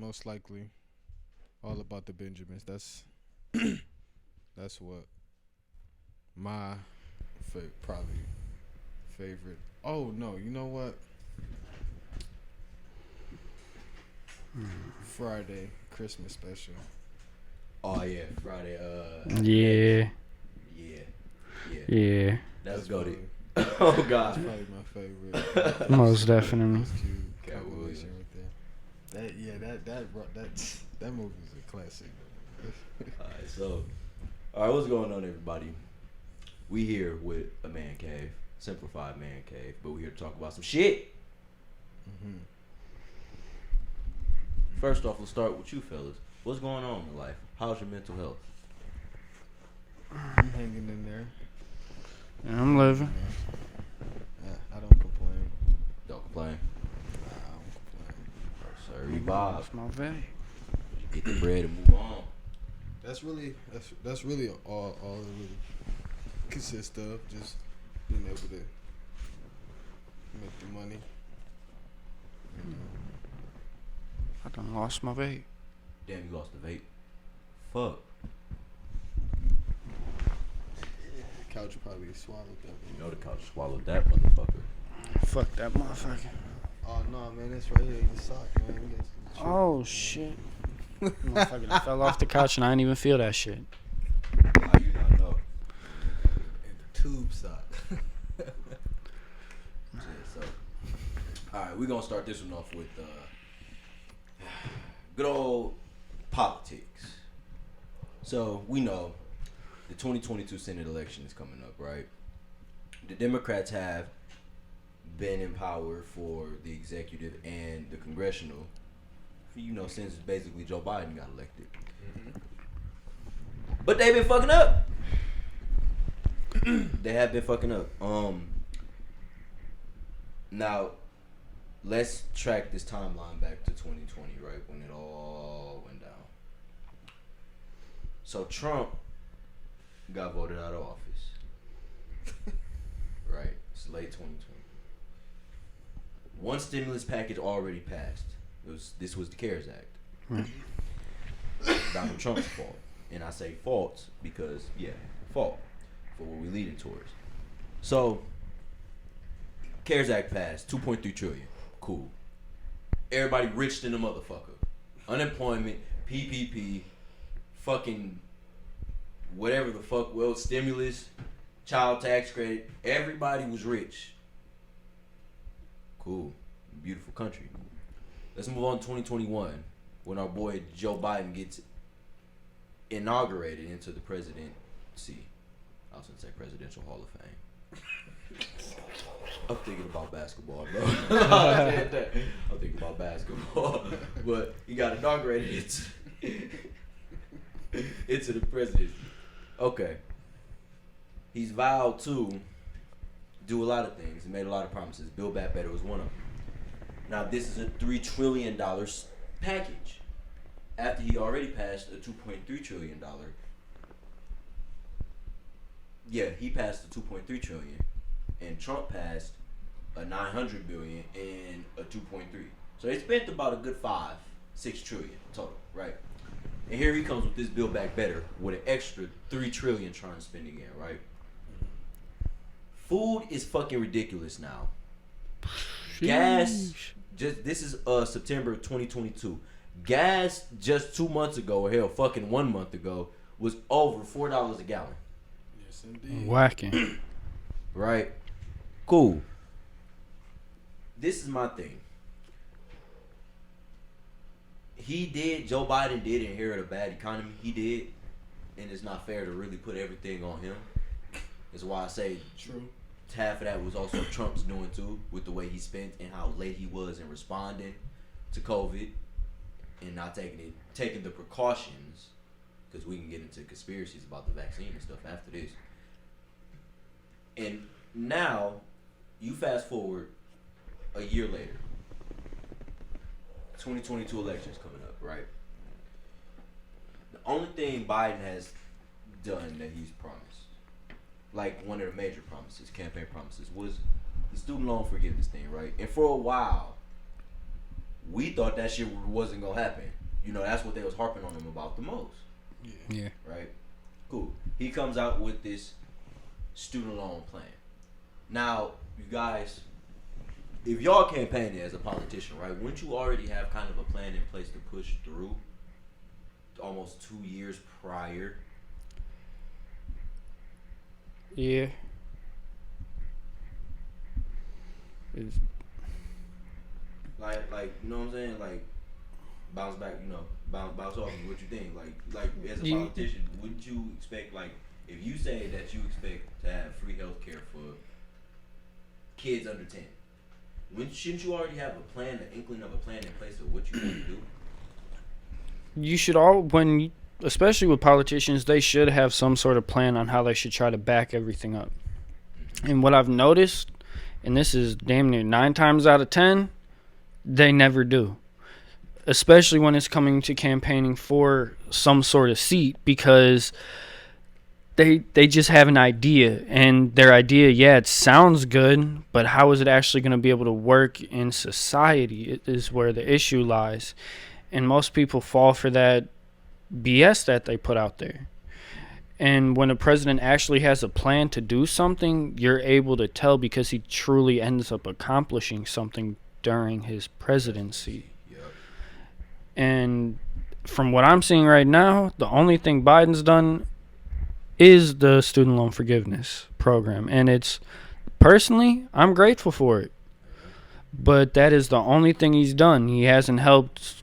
Most likely, all about the Benjamins. That's what my probably favorite. Oh no, you know what? Friday Christmas special. Oh yeah, Friday. Yeah, Yeah, yeah. yeah, That's goated. Probably, Oh that's God. probably my favorite. most definitely. Ice Cube Cat combination right there. That movie is a classic. Alright, what's going on, everybody? We here with a man cave, simplified man cave, but we here to talk about some shit. Mm-hmm. First off, let's start with you fellas. What's going on in life? How's your mental health? I'm hanging in there. Yeah, I'm living. I don't complain. Don't complain. I don't complain. Sorry, Bob. That's my vape. Get the bread and move on. That's really all it really consists of. Just being able to make the money. You know. I done lost my vape. Damn, you lost the vape. Fuck. Couch probably swallowed that. You know the couch swallowed that motherfucker. Fuck that motherfucker. Oh no, man, it's right here in your sock, man. We got some Oh shit. Motherfucker done fell off the couch and I didn't even feel that shit. How you not know? in the tube sock. Yeah, so, alright, we're gonna start this one off with good old politics. So, we know the 2022 Senate election is coming up, right? The Democrats have been in power for the executive and the congressional, since basically Joe Biden got elected. Mm-hmm. But they've been fucking up. They have been fucking up. Now, let's track this timeline back to 2020, right, when it all went down. So Trump got voted out of office. Right, it's late 2020. One stimulus package already passed. This was the CARES Act. Right. Donald Trump's fault, and I say fault because fault for what we're leading towards. So, CARES Act passed, 2.3 trillion. Cool. Everybody rich than a motherfucker. Unemployment, PPP, fucking whatever the fuck, stimulus, child tax credit. Everybody was rich. Cool. Beautiful country. Let's move on to 2021 when our boy Joe Biden gets inaugurated into the presidency. I was going to say Presidential Hall of Fame. I'm thinking about basketball, bro. I'm thinking about basketball. But he got inaugurated into the presidency. Okay. He's vowed to do a lot of things. He made a lot of promises. Build Back Better was one of them. Now, this is a $3 trillion package. After he already passed a $2.3 trillion. Yeah, he passed a $2.3 trillion. And Trump passed a $900 billion and a 2.3. So they spent about a good $6 trillion total, right? And here he comes with this Build Back Better with an extra $3 trillion trying to spend again, right? Food is fucking ridiculous now. Gas, this is September 2022. Gas just 2 months ago, or hell, fucking 1 month ago, was over $4 a gallon. Yes, indeed. Whacking. Right? Cool. This is my thing. Joe Biden did inherit a bad economy. He did. And it's not fair to really put everything on him. That's why I say True. half of that was also Trump's doing too, with the way he spent and how late he was in responding to COVID and not taking the precautions, because we can get into conspiracies about the vaccine and stuff after this. And now, you fast forward a year later, 2022 elections coming up, right? The only thing Biden has done that he's promised, like one of the major promises, campaign promises, was the student loan forgiveness thing, right? And for a while, We thought that shit wasn't gonna happen. You know, that's what they was harping on him about the most. Yeah. Right? Cool. He comes out with this student loan plan. Now, you guys, if y'all campaigning as a politician, right, wouldn't you already have kind of a plan in place to push through almost 2 years prior? Yeah. It's, Like, you know what I'm saying? Like, bounce back, you know, bounce off of what you think. Like as a politician, wouldn't you expect, like, if you say that you expect to have free health care for kids under 10, shouldn't you already have a plan, an inkling of a plan in place of what you want to do? you should especially with politicians, they should have some sort of plan on how they should try to back everything up. And what I've noticed, and this is damn near 9 times out of 10, they never do. Especially when it's coming to campaigning for some sort of seat, because they just have an idea, and their idea, yeah, it sounds good, but how is it actually going to be able to work in society? It is where the issue lies. And most people fall for that BS that they put out there. And when a president actually has a plan to do something, you're able to tell, because he truly ends up accomplishing something during his presidency. Yep. And from what I'm seeing right now, the only thing Biden's done is the student loan forgiveness program. And it's, personally, I'm grateful for it. But that is the only thing he's done. He hasn't helped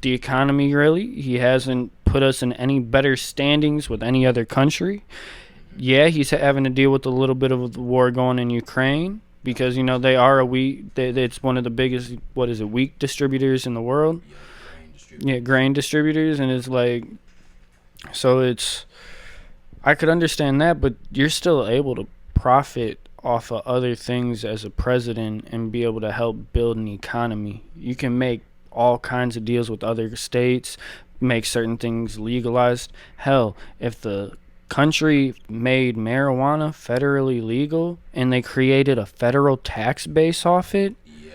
the economy, really. He hasn't put us in any better standings with any other country. Yeah, he's having to deal with a little bit of the war going in Ukraine, because, you know, they are it's one of the biggest, wheat distributors in the world. Yeah, grain distributors. And it's like, so I could understand that, but you're still able to profit off of other things as a president and be able to help build an economy. You can make all kinds of deals with other states, make certain things legalized. Hell, if the country made marijuana federally legal and they created a federal tax base off it, Yeah.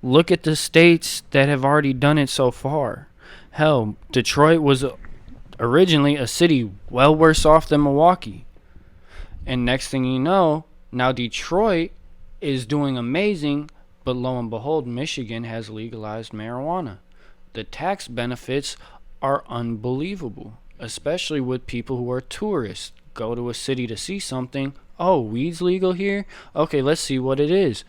look at the states that have already done it so far. Hell, Detroit was originally a city well worse off than Milwaukee. And next thing you know, now Detroit is doing amazing, but lo and behold, Michigan has legalized marijuana. The tax benefits are unbelievable, especially with people who are tourists. Go to a city to see something. Oh, weed's legal here? Okay, let's see what it is.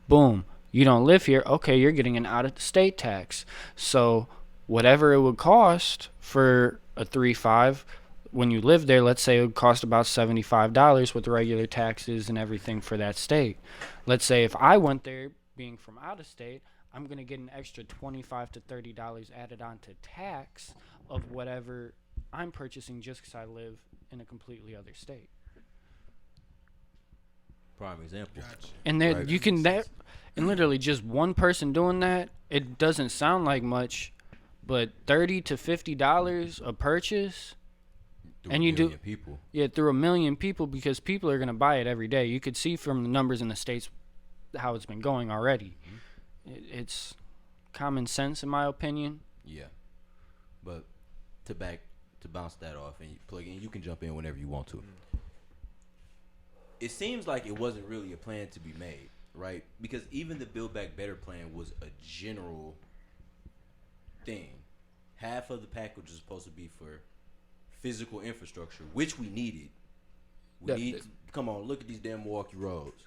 Boom. You don't live here. Okay, you're getting an out-of-state tax. So whatever it would cost for a 3.5, when you live there, let's say it would cost about $75 with regular taxes and everything for that state. Let's say if I went there, being from out of state, I'm going to get an extra $25 to $30 added on to tax of whatever I'm purchasing just because I live in a completely other state. Prime example. Gotcha. And then Right. you can and literally just one person doing that, it doesn't sound like much, but $30 to $50 a purchase, Through and a you do million people. Yeah, through 1 million people, because people are going to buy it every day. You could see from the numbers in the states how it's been going already. Mm-hmm. It's common sense, in my opinion. Yeah. But to bounce that off and you plug in, you can jump in whenever you want to. It seems like it wasn't really a plan to be made, right? Because even the Build Back Better plan was a general thing. Half of the package was supposed to be for physical infrastructure, which we needed. Come on, look at these damn Milwaukee roads.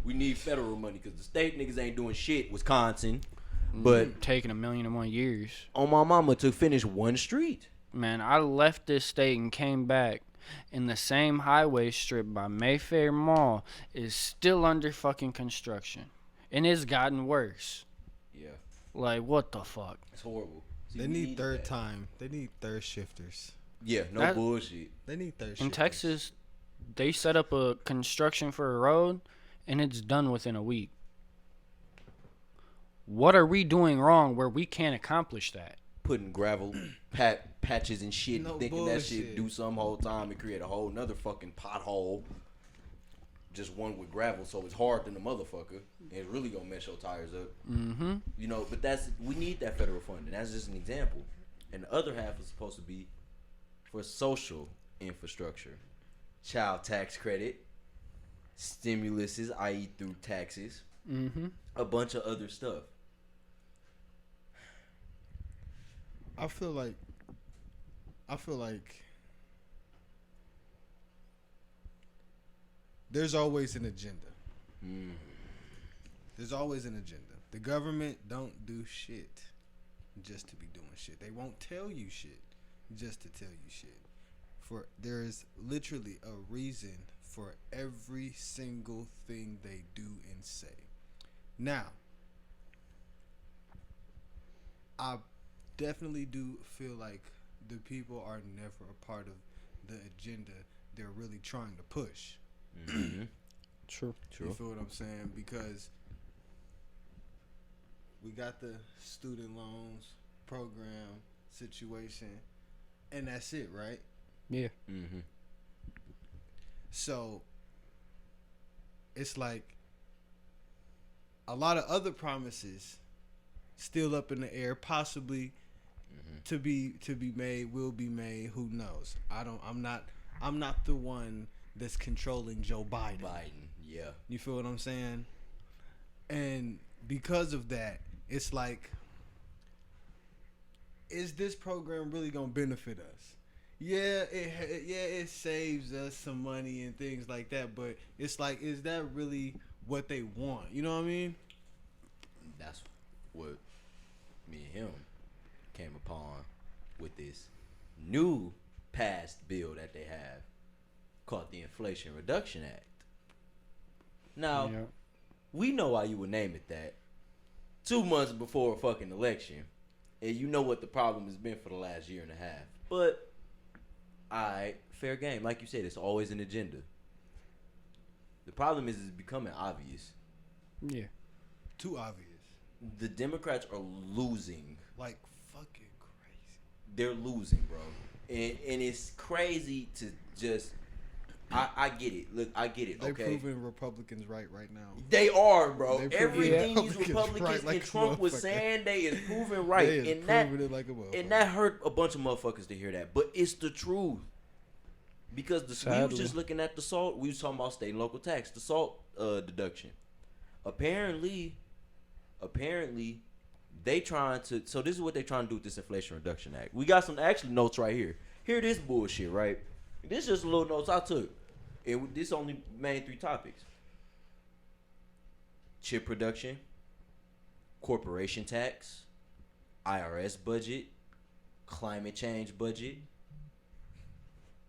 We need federal money because the state niggas ain't doing shit. Wisconsin, but Taking 1 million and 1 years. on my mama to finish one street. Man, I left this state and came back, and the same highway strip by Mayfair Mall is still under fucking construction. And it's gotten worse. Yeah, Like, what the fuck? it's horrible. See, They we need third that. time. They need third shifters. Yeah, no That- bullshit. They need third shifters. In Texas, they set up a construction for a road, and it's done within a week. What are we doing wrong where we can't accomplish that? Putting gravel patches and shit, No thinking that shit bullshit. do some whole time and create a whole nother fucking pothole. just one with gravel, so it's hard than the motherfucker, and it's really gonna mess your tires up. Mm-hmm. You know, but we need that federal funding. That's just an example, and the other half is supposed to be for social infrastructure, child tax credit, stimuluses, i.e., through taxes, a bunch of other stuff. I feel like there's always an agenda. There's always an agenda. The government don't do shit just to be doing shit. They won't tell you shit just to tell you shit. There is literally a reason for every single thing they do and say. Now, I definitely do feel like the people are never a part of the agenda they're really trying to push. True. You feel what I'm saying? Because we got the student loans program situation, and that's it, right? Yeah. So it's like a lot of other promises still up in the air, possibly to be made, will be made. Who knows? I'm not the one that's controlling Joe Biden. Yeah. You feel what I'm saying? And because of that, it's like, is this program really gonna benefit us? Yeah, it saves us some money and things like that, but it's like, is that really what they want? You know what I mean? That's what me and him came upon with this new passed bill that they have called the Inflation Reduction Act. Now, we know why you would name it that 2 months before a fucking election, and you know what the problem has been for the last year and a half. But alright, fair game. Like you said, it's always an agenda. The problem is it's becoming obvious. Yeah. Too obvious. The Democrats are losing. Like fucking crazy. They're losing, bro. And it's crazy to just... I get it. Look, I get it, They're okay? proving Republicans right now. They are, bro. Everything These Republicans and Trump was saying, they is proving right. They is proving it like a motherfucker. And that hurt a bunch of motherfuckers to hear that. But it's the truth. Because we was just looking at the SALT. We was talking about state and local tax. The SALT deduction. Apparently, they trying to... So this is what they trying to do with this Inflation Reduction Act. We got some actually notes right here. Hear this bullshit, right? This is just little notes I took. And this only main 3 topics. Chip production, corporation tax, IRS budget, climate change budget.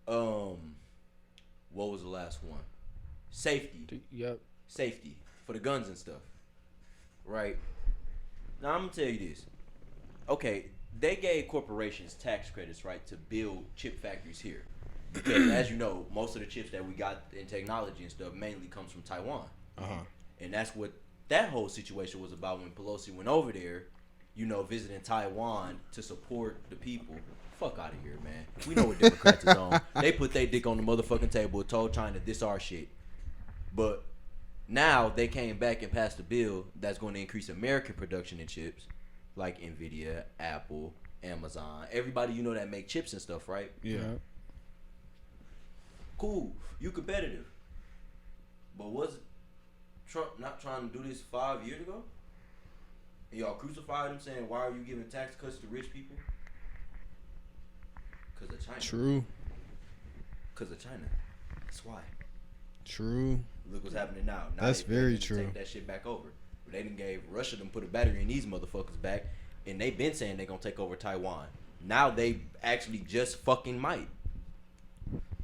What was the last one? Safety. Yep. Safety for the guns and stuff. Right? Now I'm gonna tell you this. Okay, they gave corporations tax credits, right, to build chip factories here. Because, as you know, most of the chips that we got in technology and stuff mainly comes from Taiwan. And that's what that whole situation was about when Pelosi went over there, you know, visiting Taiwan to support the people. Fuck out of here, man. We know what Democrats is on. They put their dick on the motherfucking table and told China this our shit. But now they came back and passed a bill that's going to increase American production in chips, like Nvidia, Apple, Amazon, everybody you know that make chips and stuff, right? Yeah. Cool, you competitive. But was Trump not trying to do this 5 years ago? And y'all crucified him saying, why are you giving tax cuts to rich people? Because of China. True. Because of China. That's why. True. Look what's happening now. That's very true. Take that shit back over. But they done gave Russia them put a battery in these motherfuckers back, and they been saying they gonna take over Taiwan. Now they actually just fucking might.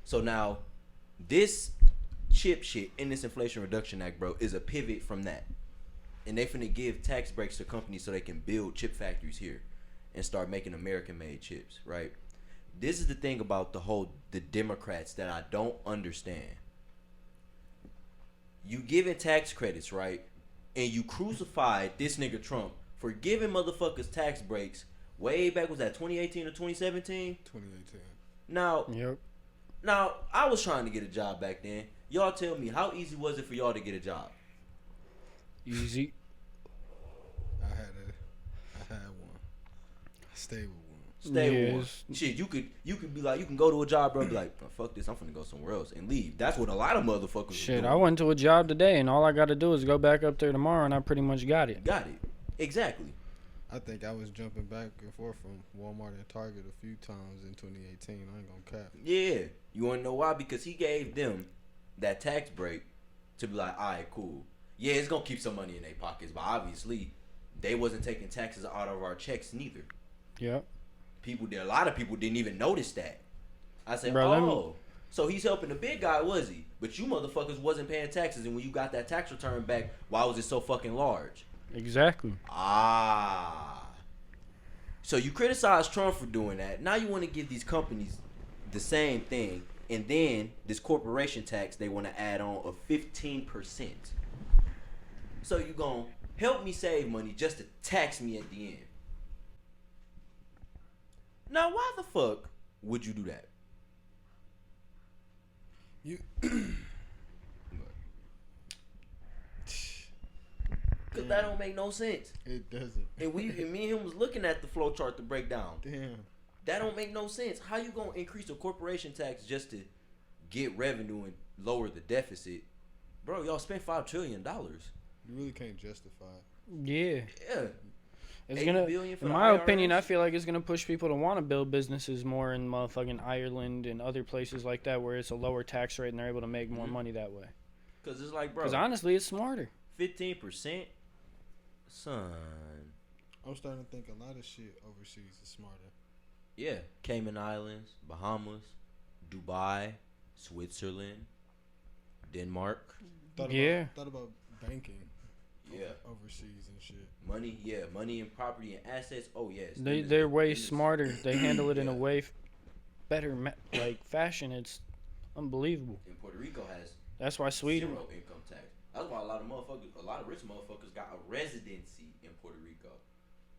So now, this chip shit in this Inflation Reduction Act, bro, is a pivot from that. And they finna give tax breaks to companies so they can build chip factories here and start making American-made chips, right? This is the thing about the Democrats that I don't understand. You giving tax credits, right? And you crucified this nigga Trump for giving motherfuckers tax breaks way back, was that 2018 or 2017? 2018. Now, Yep. Now, I was trying to get a job back then. Y'all tell me, how easy was it for y'all to get a job? Easy. I had one. I stayed with one. Stay with Yes. one. Shit, you could be like, you can go to a job, bro, and be like, oh, fuck this, I'm finna go somewhere else and leave. That's what a lot of motherfuckers Shit, do. I went to a job today, and all I got to do is go back up there tomorrow, and I pretty much got it. Got it. Exactly. I think I was jumping back and forth from Walmart and Target a few times in 2018. I ain't gonna cap. Yeah. You wanna know why? Because he gave them that tax break to be like, all right, cool. Yeah, it's gonna keep some money in their pockets, but obviously they wasn't taking taxes out of our checks neither. Yep. A lot of people didn't even notice that. I said, Bro, let me- oh, so he's helping the big guy, was he? But you motherfuckers wasn't paying taxes, and when you got that tax return back, why was it so fucking large? Exactly. Ah. So you criticize Trump for doing that. Now you want to give these companies the same thing, and then this corporation tax they want to add on of 15%. So you gonna help me save money just to tax me at the end. Now why the fuck would you do that? You Cause that don't make no sense. it doesn't. And me and him was looking at the flow chart to break down. Damn. That don't make no sense. How you gonna increase the corporation tax just to get revenue and lower the deficit? Bro, y'all spent $5 trillion. You really can't justify it. Yeah. Yeah. It's 80 gonna, billion for in the my IRS? opinion, I feel like it's gonna push people to want to build businesses more in motherfucking Ireland and other places like that, where it's a lower tax rate and they're able to make more money that way. Cause it's like, bro, Because honestly, it's smarter. 15%, son. I'm starting to think a lot of shit overseas is smarter. Yeah, Cayman Islands, Bahamas, Dubai, Switzerland, Denmark. Yeah. Thought about banking. Yeah. Overseas and shit. Money, yeah, money and property and assets. Oh yes, They're way smarter. They handle it in a way better like fashion. It's unbelievable. And Puerto Rico has That's why Sweden. zero income tax. That's why a lot of rich motherfuckers got a residency in Puerto Rico,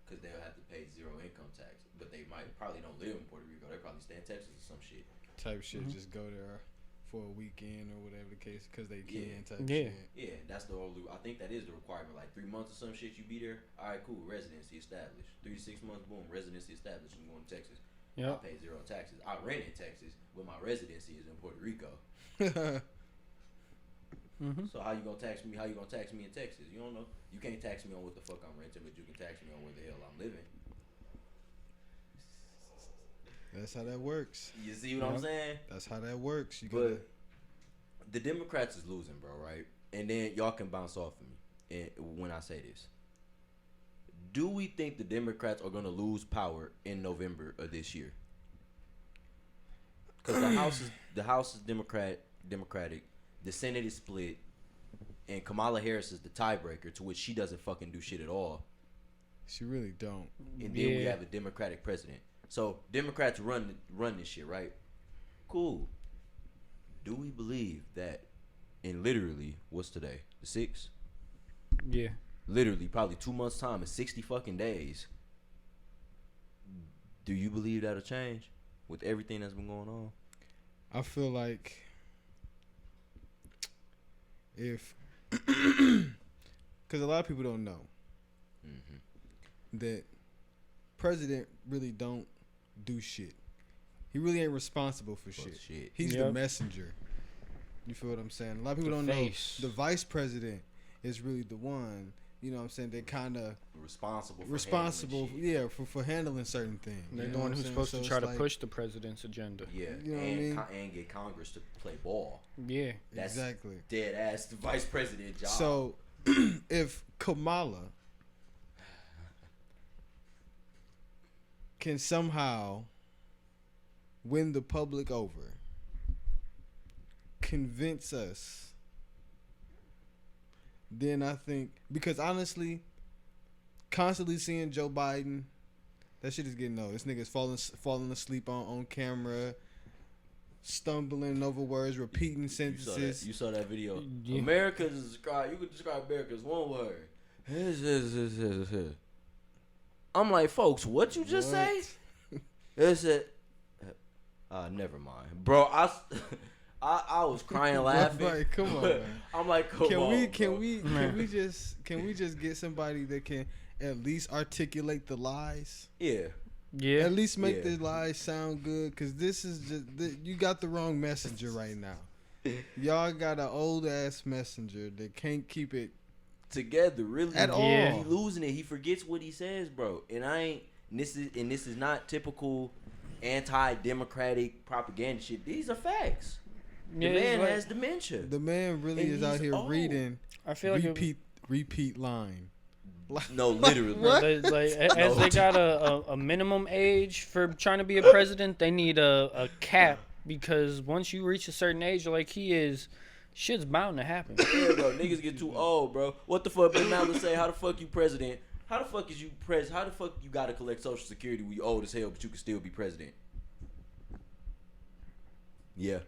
because they'll have to pay zero income tax. But they probably don't live in Puerto Rico. They probably stay in Texas or some shit. Type shit. Just go there for a weekend or whatever the case, because they can. Type Yeah. shit. Yeah, that's the only. I think that is the requirement. Like 3 months or some shit, you be there. All right, cool. Residency established. 3 to 6 months, boom. Residency established. I'm going to Texas. Yep. I pay zero taxes. I rent in Texas, but my residency is in Puerto Rico. Mm-hmm. So how you gonna tax me? How you gonna tax me in Texas? You don't know. You can't tax me on what the fuck I'm renting, but you can tax me on where the hell I'm living. That's how that works. You see what I'm saying? That's how that works. You gotta. But the Democrats is losing, bro, right? And then y'all can bounce off of me when I say this. Do we think the Democrats are gonna lose power in November of this year? Because the House is Democratic, the Senate is split, and Kamala Harris is the tiebreaker, to which she doesn't fucking do shit at all. She really don't. And then we have a Democratic president. So Democrats run this shit, right? Cool. Do we believe that in literally, what's today? The 6th? Yeah. Literally, probably 2 months' time in 60 fucking days. Do you believe that'll change with everything that's been going on? I feel like if, because a lot of people don't know that president really don't do shit. He really ain't responsible for shit. He's the messenger. You feel what I'm saying? A lot of people don't know the vice president is really the one. You know what I'm saying? They kind of responsible, yeah, for handling certain things. They're the one who's supposed to try to push the president's agenda. Yeah, you know what I mean? And get Congress to play ball. Yeah, that's exactly dead ass the vice president job. So, if Kamala can somehow win the public over, convince us, then I think, because honestly, constantly seeing Joe Biden, that shit is getting old. This nigga's falling asleep on camera, stumbling over words, repeating sentences. You saw that video. Yeah. America is described. You could describe America as one word. I'm like, folks, what you just say? Is it? Never mind, bro. I I was crying laughing. Right, come on, man. I'm like, Can we just get somebody that can at least articulate the lies? Yeah. Yeah. At least make Yeah. the lies sound good, because this is just you got the wrong messenger right now. Y'all got an old ass messenger that can't keep it Together, really. at Yeah. all. He losing it. He forgets what he says, bro. And I ain't. This is not typical anti-democratic propaganda shit. These are facts. The Yeah, it's man like- has dementia. The man really And is out he's here old. reading I feel like repeat line. No, literally. What? As they got a minimum age for trying to be a president, they need a cap, because once you reach a certain age, like he is, shit's bound to happen. Yeah, bro. Niggas get too old, bro. What the fuck did Malice say? How the fuck you president? How the fuck is you How the fuck you gotta collect Social Security when you old as hell, but you can still be president? Yeah.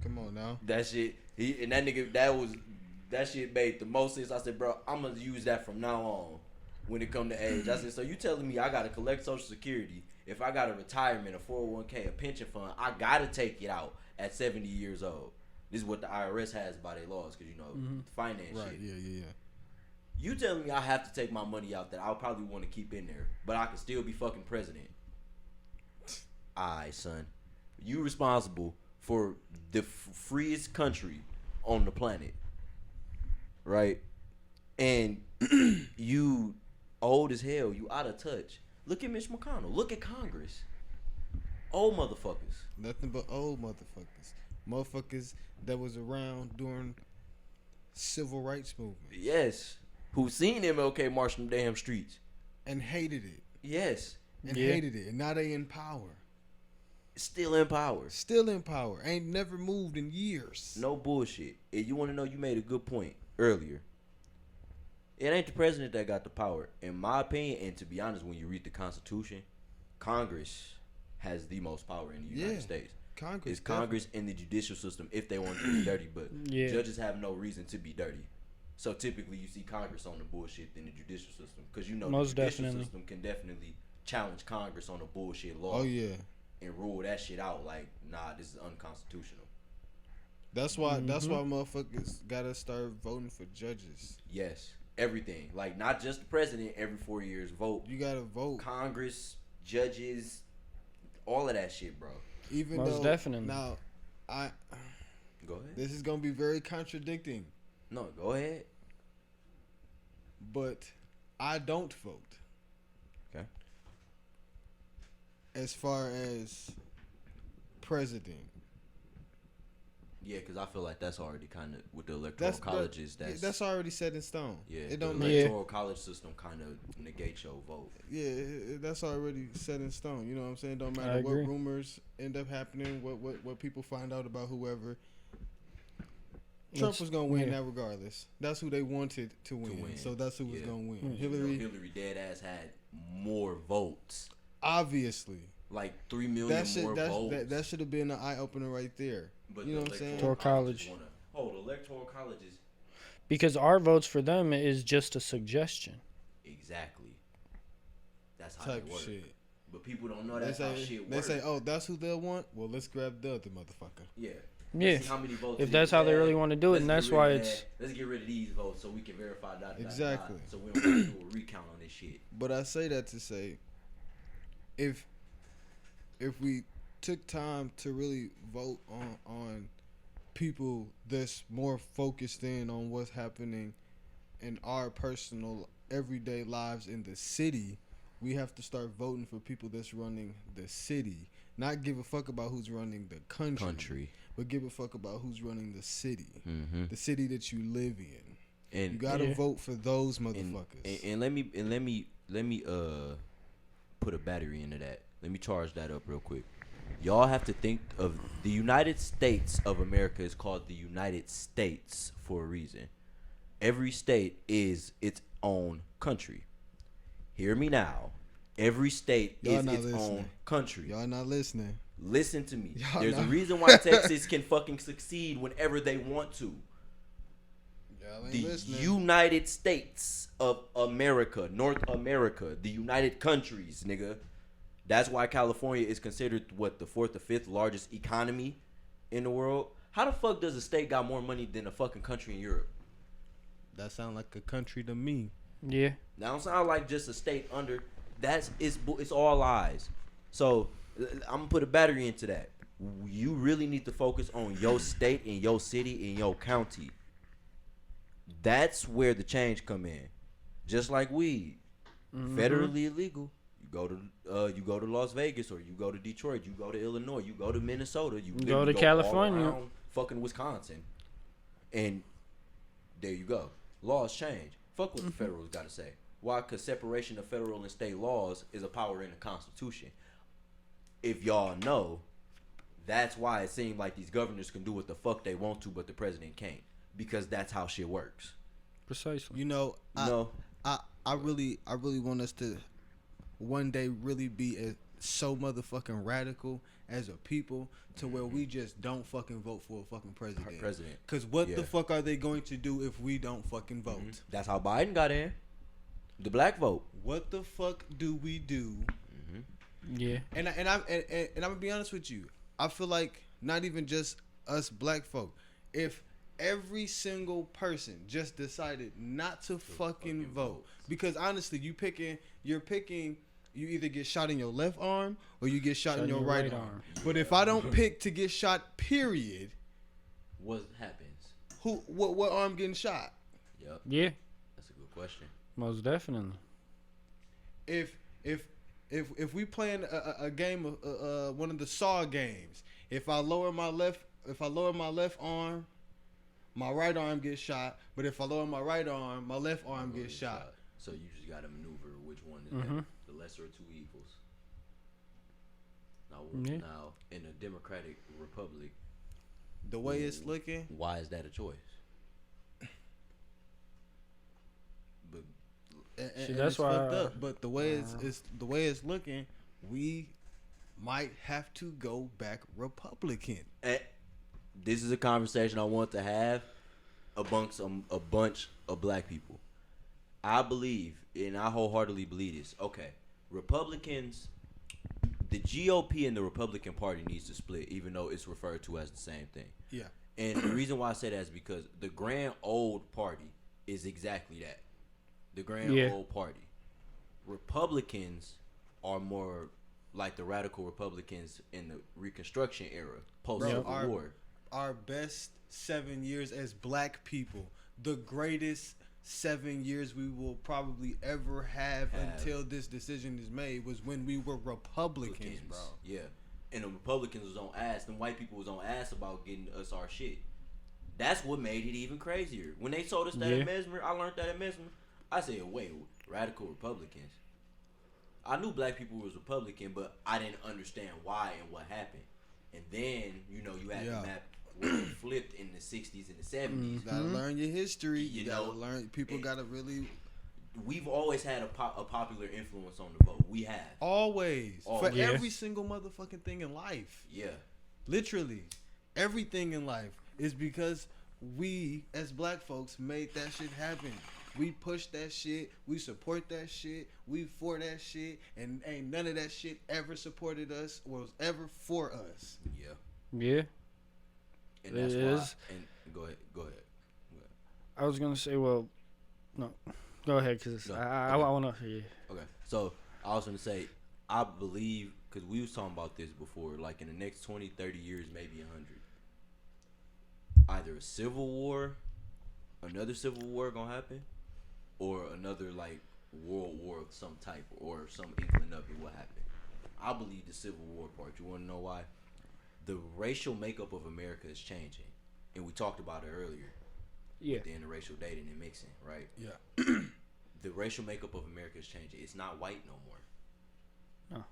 Come on now. That shit. That shit made the most sense. I said, bro, I'm gonna use that from now on when it come to age. I said, so you telling me I gotta collect Social Security? If I got a retirement, a 401k, a pension fund, I gotta take it out at 70 years old. This is what the IRS has by their laws, because finance Right, shit. yeah. You telling me I have to take my money out that I'll probably want to keep in there, but I can still be fucking president? Alright, son. You responsible for the freest country on the planet, right? And you old as hell. You out of touch. Look at Mitch McConnell. Look at Congress. Old motherfuckers. Nothing but old motherfuckers. Motherfuckers that was around during civil rights movement Yes. Who seen MLK march them damn streets. and hated it. Yes. And Yeah. hated it. And now they in power. Still in power. Still in power. Ain't never moved in years. No bullshit. And you want to know, you made a good point earlier. It ain't the president that got the power. In my opinion, and to be honest, when you read the Constitution, Congress has the most power in the United States. Congress. It's Congress and the judicial system if they want to be dirty, but Yeah. judges have no reason to be dirty. So typically you see Congress on the bullshit than the judicial system, because the Most judicial definitely. system can definitely challenge Congress on a bullshit law Oh yeah. and rule that shit out like, nah, this is unconstitutional. That's why motherfuckers gotta start voting for judges. Yes, everything. Like, not just the president every 4 years vote. You gotta vote. Congress, judges, all of that shit, bro. Even Most though definitely. now Go ahead. this is gonna be very contradicting, No, go ahead. but I don't vote. Okay. As far as president. Yeah, because I feel like that's already kind of, with the electoral colleges, that's already set in stone. yeah, It the don't electoral college system kind of negates your vote. that's already set in stone. You know what I'm saying? Don't I matter what agree. rumors end up happening, what people find out about whoever. Trump It's- was gonna win yeah. that regardless. That's who they wanted to win. So that's who was Yeah. gonna win. Mm. Hillary, dead ass had more votes, obviously. like 3 million more votes. That should have been an eye opener right there. But You know the what I'm saying? electoral College. colleges the electoral colleges. Because our votes for them is just a suggestion. Exactly. That's how Type they work. shit. But people don't know They that's how say, shit they works. say, oh, that's who they'll want. Well, let's grab the other motherfucker. Yeah. Yeah. See how many votes If it that's is how they bad. really want to do it, Let's and get that's rid why of it's. that. Let's get rid of these votes so we can verify that. Exactly. So we don't have to do a recount on this shit. But I say that to say, if we took time to really vote on people that's more focused in on what's happening in our personal everyday lives in the city, we have to start voting for people that's running the city. Not give a fuck about who's running the country. But give a fuck about who's running the city. Mm-hmm. The city that you live in. And You gotta vote for those motherfuckers. and let me put a battery into that. Let me charge that up real quick. Y'all have to think of the United States of America is called the United States for a reason. Every state is its own country. Hear me now. Every state Y'all is not its listening. own country. Y'all not listening. Listen to me. Y'all There's a not- reason why Texas can fucking succeed whenever they want to. Y'all ain't The listening. United States of America, North America, the United Countries, nigga. That's why California is considered the 4th or 5th largest economy in the world. How the fuck does a state got more money than a fucking country in Europe? That sound like a country to me. Yeah. That don't sound like just a state under. It's all lies. So I'm gonna put a battery into that. You really need to focus on your state and your city and your county. That's where the change come in. Just like weed, federally illegal. You go to Las Vegas, or you go to Detroit, you go to Illinois, you go to Minnesota, you go to California, all around fucking Wisconsin, and there you go. Laws change. Fuck what the federal's got to say. Why? Because separation of federal and state laws is a power in the Constitution. If y'all know, that's why it seems like these governors can do what the fuck they want to, but the president can't, because that's how shit works. Precisely. You know, I really want us to one day really be so motherfucking radical as a people to where we just don't fucking vote for a fucking president. Because what the fuck are they going to do if we don't fucking vote? That's how Biden got in. The black vote. What the fuck do we do? Yeah. And I'm gonna be honest with you. I feel like not even just us black folk. If every single person just decided not to fucking vote, because honestly, you're picking. You either get shot in your left arm or you get shot in your right arm. But if I don't pick to get shot, period, what happens? What arm getting shot? Yep. Yeah. That's a good question. Most definitely. If we playing a game of one of the Saw games, if I lower my left arm, my right arm gets shot. But if I lower my right arm, my left arm gets shot. So you just got to maneuver which one is better. The lesser of two evils. Now, in a democratic republic, the way it's looking, why is that a choice? But see, that's why. Up. But the way it's looking, we might have to go back Republican. This is a conversation I want to have amongst a bunch of black people. I believe, and I wholeheartedly believe this. Okay, Republicans, the GOP and the Republican Party needs to split, even though it's referred to as the same thing. Yeah. And the reason why I say that is because the grand old party is exactly that. The grand old party. Republicans are more like the radical Republicans in the Reconstruction era, post-Civil War. Our best 7 years as black people, the greatest 7 years we will probably ever have until this decision is made, was when we were Republicans, bro. Yeah. And the Republicans was on ass. Them white people was on ass about getting us our shit. That's what made it even crazier. When they told us that at Mesmer, I learned that at Mesmer. I said, wait, radical Republicans. I knew black people was Republican, but I didn't understand why and what happened. And then, you had the map where it flipped in the 60s and the 70s. You gotta learn your history. You gotta learn. People gotta really. We've always had a popular influence on the vote. We have. Always. For every single motherfucking thing in life. Yeah. Literally. Everything in life is because we, as black folks, made that shit happen. We push that shit. We support that shit. We for that shit. And ain't none of that shit ever supported us or was ever for us. Yeah. Yeah. And that's why. And go ahead. I was gonna say, well, no, go ahead, cause I want to hear you. Okay. So I was gonna say, I believe, cause we was talking about this before, like in the next 20, 30 years, maybe 100, either a civil war, another civil war gonna happen, or another like world war of some type, or some inkling of it will happen. I believe the Civil War part. You want to know why? The racial makeup of America is changing, and we talked about it earlier. Yeah. With the interracial dating and mixing, right? Yeah. The racial makeup of America is changing. It's not white no more. No.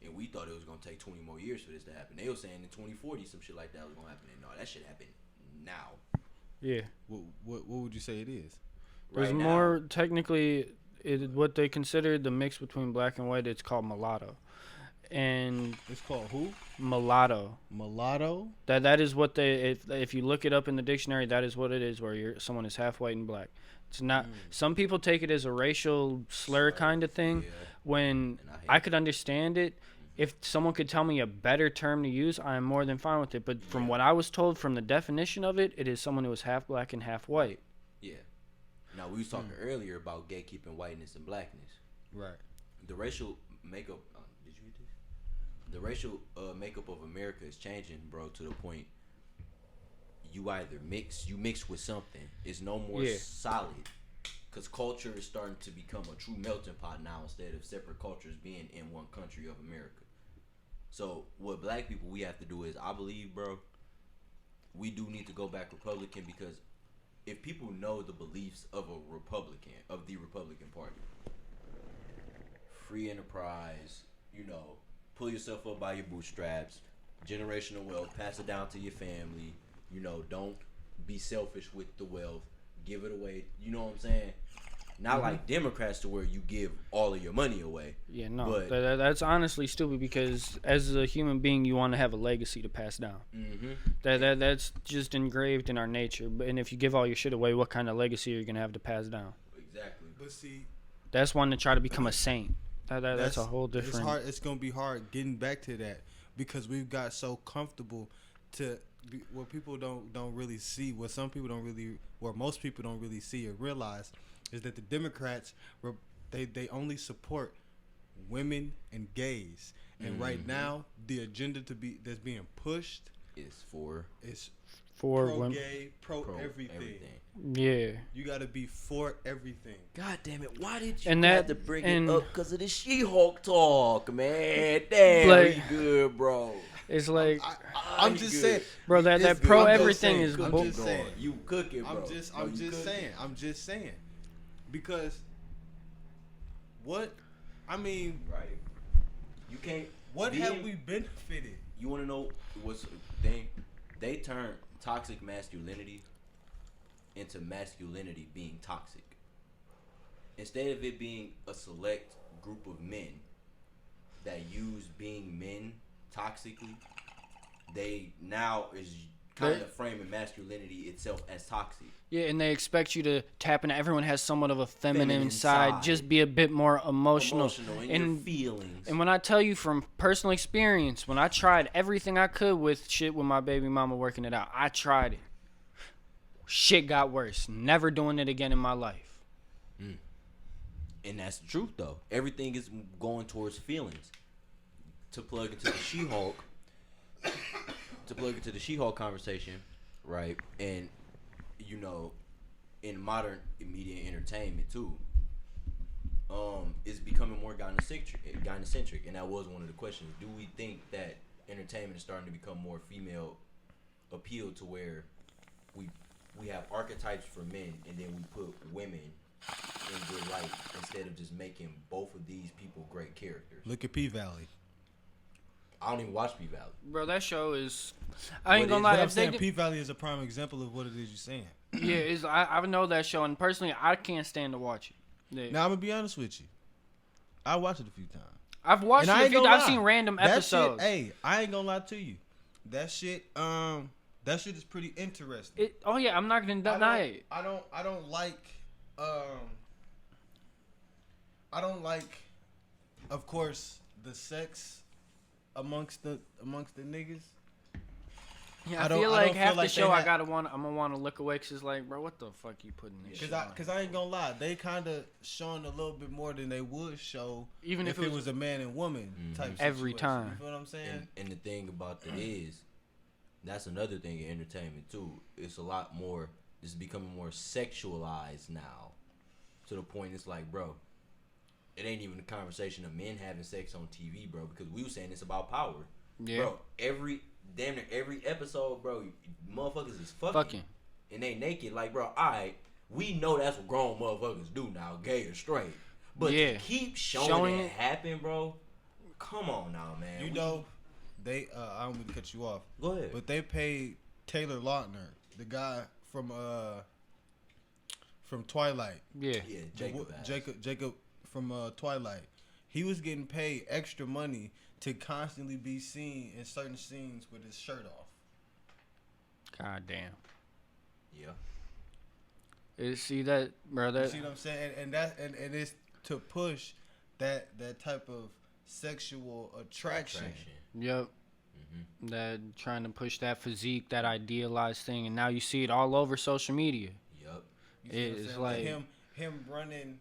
And we thought it was gonna take 20 more years for this to happen. They were saying in 2040 some shit like that was gonna happen. And no, that shit happened now. Yeah. What would you say it is? There's more technically what they consider the mix between black and white. It's called mulatto, and it's called who? Mulatto. Mulatto. That is what they. If you look it up in the dictionary, that is what it is. Where someone is half white and black. It's not. Some people take it as a racial slur kind of thing. Yeah. When I could understand it, if someone could tell me a better term to use, I am more than fine with it. But from what I was told, from the definition of it, it is someone who is half black and half white. Yeah. Now, we was talking earlier about gatekeeping whiteness and blackness. Right. The racial makeup. Did you read this? The racial makeup of America is changing, bro, to the point you either mix with something. It's no more solid. Because culture is starting to become a true melting pot now instead of separate cultures being in one country of America. So what black people we have to do is, I believe, bro, we do need to go back Republican, because if people know the beliefs of a Republican, of the Republican Party, free enterprise, pull yourself up by your bootstraps, generational wealth, pass it down to your family, don't be selfish with the wealth, give it away, you know what I'm saying? Not like Democrats to where you give all of your money away. Yeah, no, but that's honestly stupid, because as a human being, you want to have a legacy to pass down. Mm-hmm. That's just engraved in our nature. And if you give all your shit away, what kind of legacy are you gonna have to pass down? Exactly. But see, that's one to try to become a saint. That's a whole different. It's hard. It's gonna be hard getting back to that, because we've got so comfortable to what people don't really see, what some people don't really, what most people don't really see or realize, is that the Democrats they only support women and gays, and right now the agenda that's being pushed is for pro gay, pro everything. Yeah, you got to be for everything. God damn it! Why did you have to bring it up? Because of the She-Hulk talk, man. Damn, we good, bro. It's like I'm just saying, bro. That pro everything is I'm just saying. You cooking, bro. I'm just saying. Because right? You can't. What have we benefited? You want to know what's the thing? They turned toxic masculinity into masculinity being toxic. Instead of it being a select group of men that use being men toxically, they now is kind of framing masculinity itself as toxic. Yeah, and they expect you to tap into. Everyone has somewhat of a feminine side. Just be a bit more emotional in your feelings. And when I tell you from personal experience, when I tried everything I could with shit with my baby mama working it out, I tried it. Shit got worse. Never doing it again in my life. And that's the truth, though. Everything is going towards feelings. To plug into the She-Hulk conversation, right? And in modern media and entertainment too, is becoming more gynocentric, and that was one of the questions. Do we think that entertainment is starting to become more female appeal, to where we have archetypes for men, and then we put women in good light instead of just making both of these people great characters? Look at P-Valley. I don't even watch P-Valley. Bro, that show is... I ain't gonna lie. I'm saying P-Valley is a prime example of what it is you're saying. Yeah, I know that show, and personally, I can't stand to watch it. Yeah. Now, I'm going to be honest with you. I watched it a few times. I've watched it a few times. I've seen random episodes. Hey, I ain't going to lie to you. That shit is pretty interesting. I'm not going to deny it. I don't like, of course, the sex amongst the niggas. Yeah, I feel like half the show I'm gonna want to look away, because it's like, bro, what the fuck you putting this shit on? Because I ain't gonna lie, they kind of showing a little bit more than they would show even if it was a man and woman type every situation. time. You feel what I'm saying? And the thing about it is, that's another thing in entertainment too. It's a lot more. It's becoming more sexualized now, to the point it's like, bro, it ain't even a conversation of men having sex on TV, bro, because we were saying it's about power. Yeah. Bro, damn near every episode, bro, motherfuckers is fucking. And they naked. Like, bro, alright, we know that's what grown motherfuckers do now, gay or straight. But to keep showing it happen, bro, come on now, man. They I don't mean to cut you off. Go ahead. But they paid Taylor Lautner, the guy from Twilight. Yeah. Jacob from Twilight. He was getting paid extra money to constantly be seen in certain scenes with his shirt off. God damn. Yeah. See that, bro? You see what I'm saying? And it's to push that type of sexual attraction. Yep. That trying to push that physique, that idealized thing, and now you see it all over social media. Yep. It's like him running.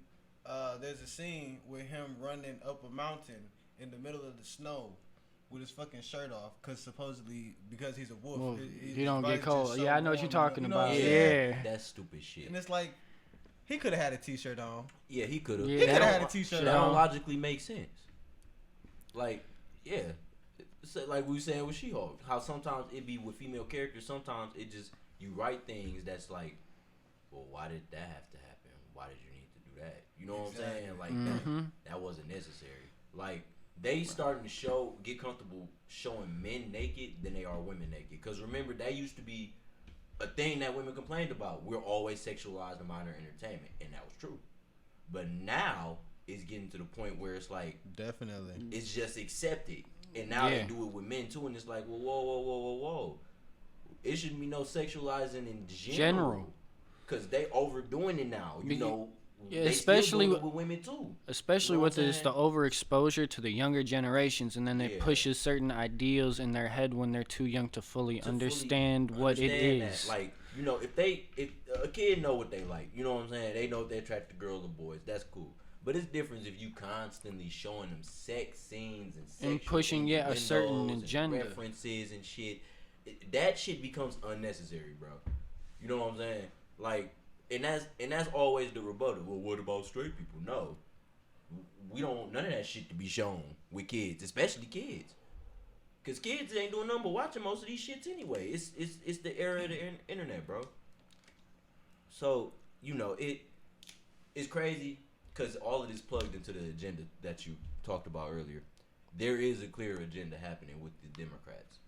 There's a scene with him running up a mountain in the middle of the snow with his fucking shirt off, because he's a wolf. He don't get cold. So I know what you're talking about. Yeah. That's stupid shit. And it's like, he could have had a t-shirt on. Yeah, he could have. Yeah. He could have had a t-shirt That don't on. logically make sense. Like, yeah. So, like we were saying with She-Hulk, how sometimes it be with female characters, sometimes it just, you write things that's like, well, why did that have to happen? Why did you need to do that? You know what I'm saying? Like, that wasn't necessary. Like, they starting to get comfortable showing men naked than they are women naked. Because remember, that used to be a thing that women complained about. We're always sexualized in modern entertainment, and that was true. But now it's getting to the point where it's like, definitely, it's just accepted, and now they do it with men too, and it's like, well, whoa. It shouldn't be no sexualizing in general, because they overdoing it now. You know, yeah, they especially still doing it with women too. Especially You know with what I'm this, the overexposure to the younger generations, and then it pushes certain ideals in their head when they're too young to fully understand what it is. That. Like, you know, if a kid know what they like, you know what I'm saying? They know if they attract to girls or boys, that's cool. But it's different if you constantly showing them sex scenes and pushing a certain agenda, references and shit. That shit becomes unnecessary, bro. You know what I'm saying? Like, and that's always the rebuttal. Well, what about straight people? No, we don't want none of that shit to be shown with kids, especially kids. Cause kids ain't doing nothing but watching most of these shits anyway. It's the era of the internet, bro. So, you know, it's crazy because all of this plugged into the agenda that you talked about earlier. There is a clear agenda happening with the Democrats,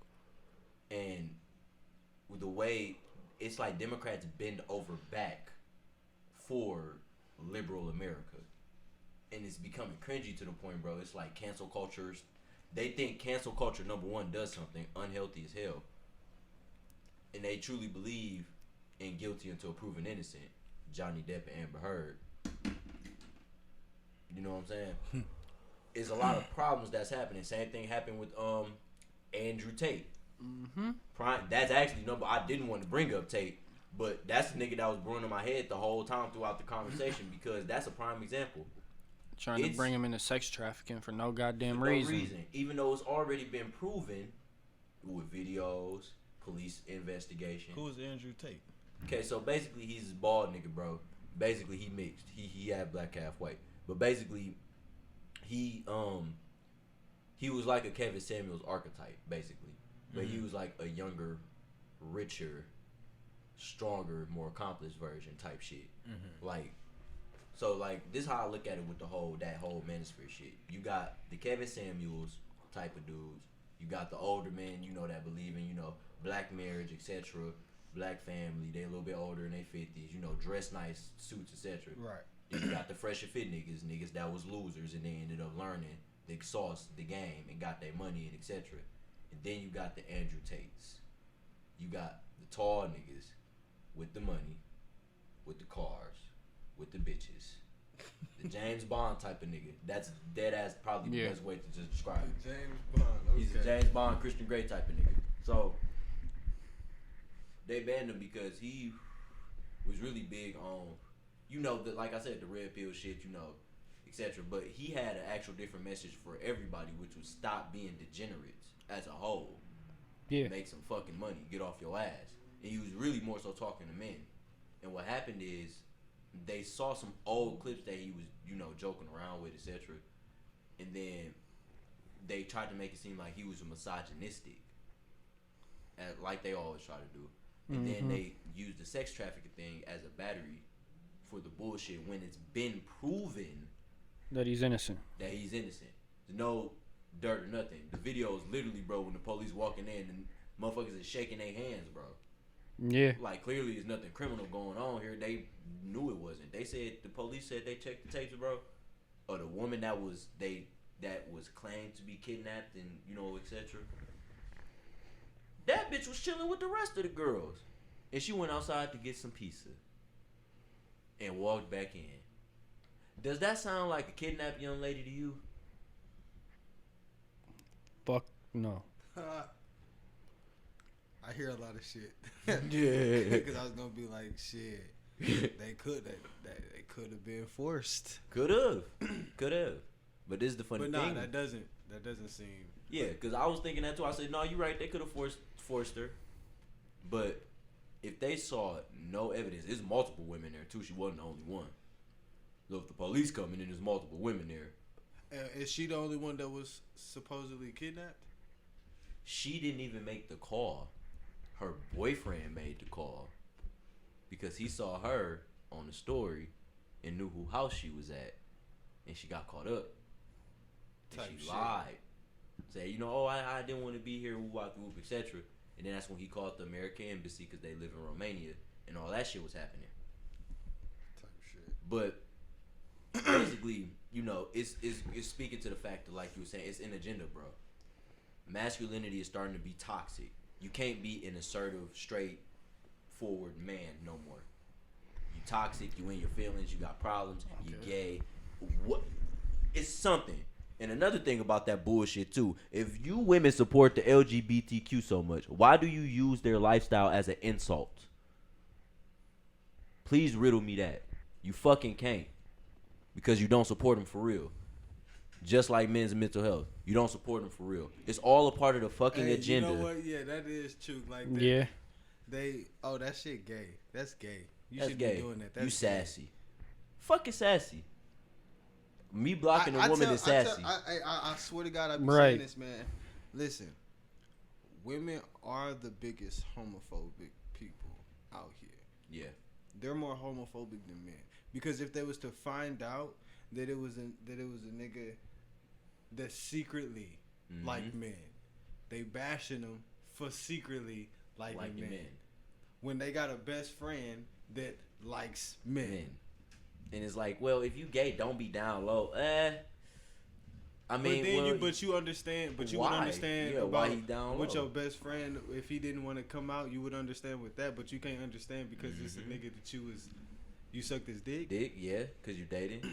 and with the way it's like Democrats bend over back for liberal America, and it's becoming cringy to the point, bro. It's like cancel cultures. They think cancel culture, number one, does something unhealthy as hell. And they truly believe in guilty until proven innocent. Johnny Depp and Amber Heard. You know what I'm saying? It's a lot of problems that's happening. Same thing happened with Andrew Tate. That's actually I didn't want to bring up Tate, but that's the nigga that was brewing in my head the whole time throughout the conversation, because that's a prime example. Trying to bring him into sex trafficking for no goddamn reason. Even though it's already been proven with videos, police investigation. Who is Andrew Tate? Okay, so basically he's a bald nigga, bro. Basically he mixed. He had black, half white. But basically he was like a Kevin Samuels archetype, basically. But he was like a younger, richer, stronger, more accomplished version type shit. Like, so like this is how I look at it with that whole manosphere shit. You got the Kevin Samuels type of dudes. You got the older men, you know, that believe in, you know, black marriage, etc. Black family. They a little bit older in their 50s. You know, dress nice, suits, etc. Right. Then you got the fresh and fit niggas that was losers and they ended up learning the sauce, the game, and got their money and etc. And then you got the Andrew Tates. You got the tall niggas with the money, with the cars, with the bitches. The James Bond type of nigga. That's dead ass probably the best way to just describe it. James Bond. Okay. He's a James Bond, Christian Grey type of nigga. So they banned him because he was really big on, you know, like I said, the red pill shit, you know, etc. But he had an actual different message for everybody, which was stop being degenerates as a whole. Yeah. Make some fucking money. Get off your ass. And he was really more so talking to men. And what happened is they saw some old clips that he was, you know, joking around with, etc. And then they tried to make it seem like he was misogynistic, like they always try to do. And then they used the sex trafficking thing as a battery for the bullshit when it's been proven that he's innocent. There's no dirt or nothing. The video is literally, bro, when the police walking in and motherfuckers is shaking their hands, bro. Yeah. Like, clearly there's nothing criminal going on here. They knew it wasn't. The police said they checked the tapes, bro. Or the woman that was claimed to be kidnapped and, you know, etc. That bitch was chilling with the rest of the girls. And she went outside to get some pizza. And walked back in. Does that sound like a kidnapped young lady to you? fuck no. I hear a lot of shit. Yeah. Because I was gonna be like, shit. They could have been forced. Could have. But this is the funny But thing. nah, that doesn't seem. Yeah, because I was thinking that too. I said, no, you're right. They could have forced her. But if they saw no evidence, there's multiple women there too. She wasn't the only one. So if the police come in and there's multiple women there. Is she the only one that was supposedly kidnapped? She didn't even make the call. Her boyfriend made the call. Because he saw her on the story and knew who house she was at. And she got caught up. And Type she shit. lied. Say, I didn't want to be here, etc. And then that's when he called the American embassy because they live in Romania. And all that shit was happening. Type shit. But basically, it's speaking to the fact that, like you were saying, it's an agenda, bro. Masculinity is starting to be toxic. You can't be an assertive, straightforward man no more. You toxic. You in your feelings. You got problems. You gay. What? It's something. And another thing about that bullshit too. If you women support the LGBTQ so much, why do you use their lifestyle as an insult? Please riddle me that. You fucking can't. Because you don't support them for real. Just like men's mental health. You don't support them for real. It's all a part of the fucking agenda. You know what? Yeah, that is true. Like, Yeah. That shit gay. That's gay. You That's should gay. be doing that. That's You gay. sassy. Fucking sassy. Me blocking a woman is sassy. I swear to God, I be Right. saying this, man. Listen, women are the biggest homophobic people out here. Yeah. They're more homophobic than men. Because if they was to find out that it was a nigga that secretly like men, they bashing them for secretly liking men. When they got a best friend that likes men. And it's like, well, if you gay, don't be down low. I mean, But you understand. But you why? would understand Yeah, about why he down with low? your best friend if he didn't want to come out. You would understand with that, but you can't understand because it's a nigga that you sucked his dick. Dick, yeah, because you dating.